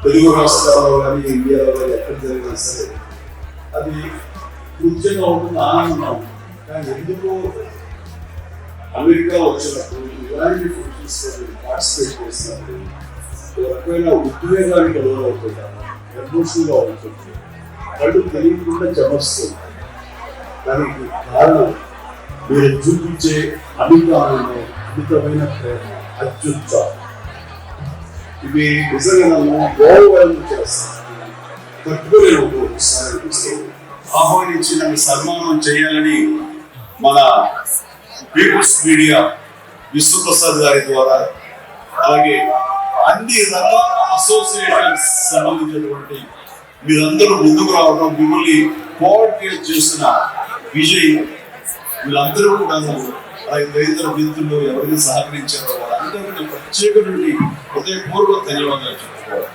తెలుగు రాష్ట్రాల్లో కానీ ఇండియాలో కానీ ఎక్కడ జరిగినా సరే అది ముఖ్యంగా ఉంటుంది, ఆనందంగా ఉంటుంది. కానీ ఎందుకు అమెరికా వచ్చినప్పుడు ఇలాంటి ఫంక్షన్స్ పార్టిసిపేట్ చేసినప్పుడు రకమైన ఉద్వేగానికి లోనవుతుంటారు, ఎమోషనల్గా ఉంటుంది, కళ్ళు తెలియకుండా చెమర్స్తుంది. దానికి కారణం మీరు చూపించే అభిమానంలో అమితమైన ప్రేమ, అత్యుత్సాహం. ఇవి నిజంగా నన్ను గౌరవం చేస్తాను, తట్టుకోలేని ఒకసారి అనిపిస్తుంది. ఆహ్వానించి నన్ను సన్మానం చేయాలని మన పీపుల్స్ మీడియా విశ్వప్రసాద్ గారి ద్వారా, అలాగే అన్ని రకాల అసోసియేషన్స్ సంబంధించినటువంటి మీరందరూ ముందుకు రావడం, మిమ్మల్ని కోఆర్డినేట్ చేస్తున్న విజయ్, వీళ్ళందరూ కూడా అలాగే తదితర మిత్రులు ఎవరికి సహకరించారో వాళ్ళందరికీ ప్రత్యేకమైన హృదయపూర్వక ధన్యవాదాలు చెప్పుకోవాలి.